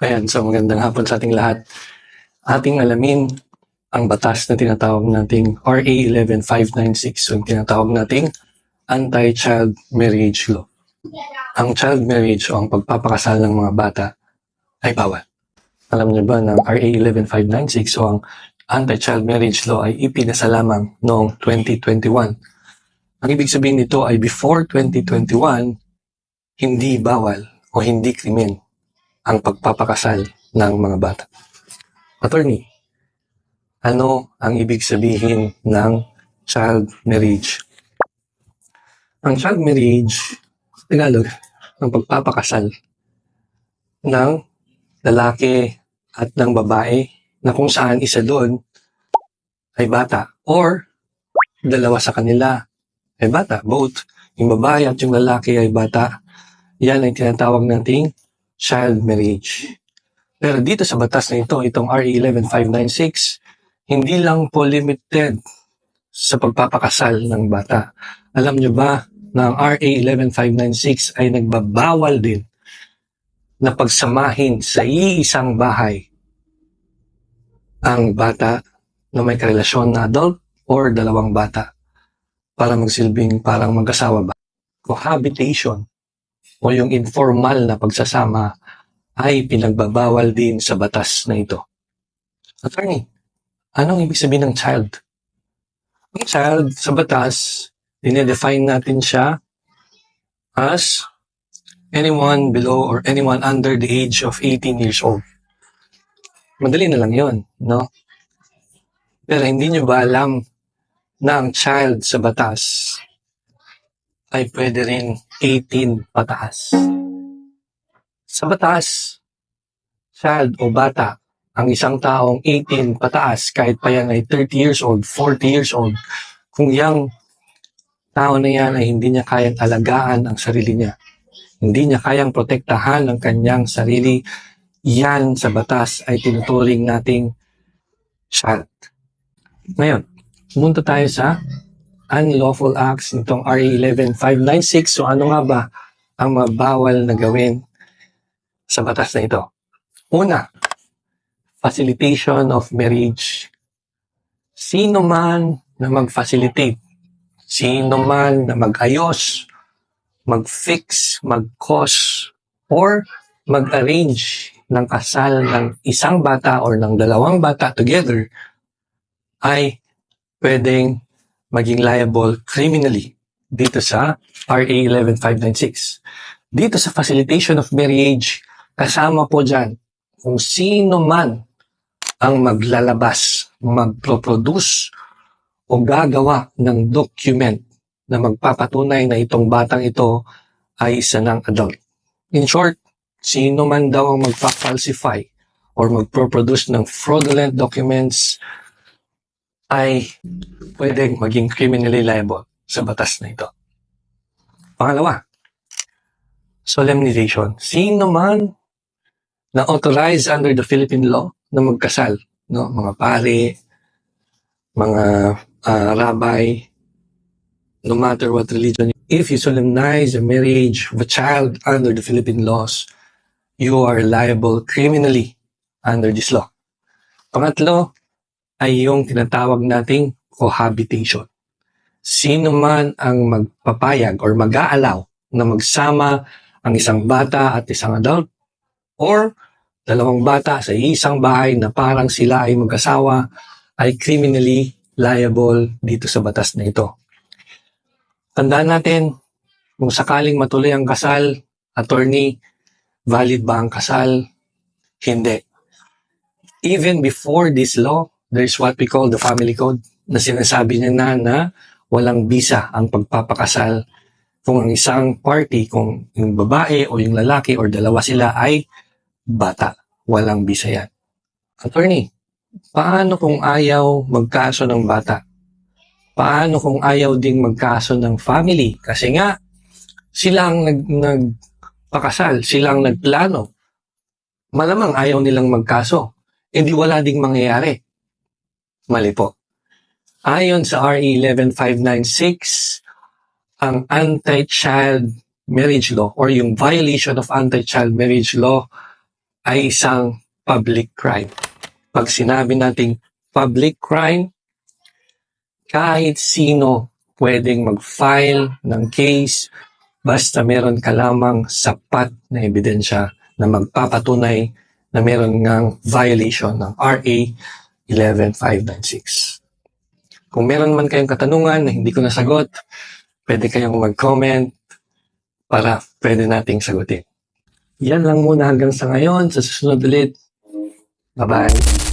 Ayan, so magandang hapon sa ating lahat. Ating alamin ang batas na tinatawag nating RA 11596, so tinatawag nating Anti-Child Marriage Law. Ang child marriage o ang pagpapakasal ng mga bata ay bawal. Alam niyo ba na RA 11596 o ang Anti-Child Marriage Law ay ipinasa lamang noong 2021. Ang ibig sabihin nito ay before 2021, hindi bawal o hindi krimen ang pagpapakasal ng mga bata. Attorney, ano ang ibig sabihin ng child marriage? Ang child marriage, sa Tagalog, ang pagpapakasal ng lalaki at ng babae na kung saan isa doon ay bata or dalawa sa kanila ay bata. Both yung babae at yung lalaki ay bata. Yan ay tinatawag nating child marriage. Pero dito sa batas na ito, itong RA 11596, hindi lang po limited sa pagpapakasal ng bata. Alam nyo ba na ang RA 11596 ay nagbabawal din na pagsamahin sa iisang bahay ang bata na may karelasyon na adult or dalawang bata para magsilbing parang mag-asawa ba. Cohabitation o yung informal na pagsasama ay pinagbabawal din sa batas na ito. Attorney, anong ibig sabihin ng child? Ang child sa batas, dinedefine natin siya as anyone below or anyone under the age of 18 years old. Madali na lang yon, no? Pero hindi nyo ba alam na ang child sa batas ay pwede rin 18 pataas? Sa batas, child o bata, ang isang taong 18 pataas, kahit pa yan ay 30 years old, 40 years old, kung yung tao na yan ay hindi niya kayang alagaan ang sarili niya, hindi niya kayang protektahan ang kanyang sarili, yan sa batas ay tinuturing nating child. Ngayon, pumunta tayo sa unlawful acts nitong RA 11596. So ano nga ba ang mga bawal na gawin sa batas na ito? Una, facilitation of marriage. Sino man na mag-facilitate, sino man na mag-ayos, mag-fix, mag-cause, or mag-arrange ng kasal ng isang bata or ng dalawang bata together ay pwedeng maging liable criminally dito sa RA 11596. Dito sa facilitation of marriage, kasama po dyan kung sino man ang maglalabas, magproproduce o gagawa ng document na magpapatunay na itong batang ito ay isa ng adult. In short, sino man daw ang magpa-falsify or magproproduce ng fraudulent documents ay pwedeng maging criminally liable sa batas na ito. Pangalawa, solemnization. Sino man na authorized under the Philippine law na magkasal, no? Mga pare, mga rabbi, no matter what religion. If you solemnize a marriage of a child under the Philippine laws, you are liable criminally under this law. Pangatlo ay yung tinatawag nating cohabitation. Sino man ang magpapayag or mag-aalaw na magsama ang isang bata at isang adult or dalawang bata sa isang bahay na parang sila ay mag-asawa ay criminally liable dito sa batas na ito. Tandaan natin, kung sakaling matuloy ang kasal, attorney, valid ba ang kasal? Hindi. Even before this law, there's what we call the family code na sinasabi niya na walang bisa ang pagpapakasal kung ang isang party, kung yung babae o yung lalaki or dalawa sila ay bata. Walang bisa yan. Attorney, paano kung ayaw magkaso ng bata? Paano kung ayaw ding magkaso ng family? Kasi nga, silang nagpakasal, silang nagplano. Malamang ayaw nilang magkaso. E di wala ding mangyayari. Mali po. Ayon sa RA 11596, ang anti-child marriage law or yung violation of anti-child marriage law ay isang public crime. Pag sinabi nating public crime, kahit sino pwedeng mag-file ng case basta meron ka lamang sapat na ebidensya na magpapatunay na meron ngang violation ng RA 11596. Kung meron man kayong katanungan na hindi ko nasagot, pwede kayong mag-comment para pwede nating sagutin. Yan lang muna hanggang sa ngayon. Sa susunod ulit. Bye-bye.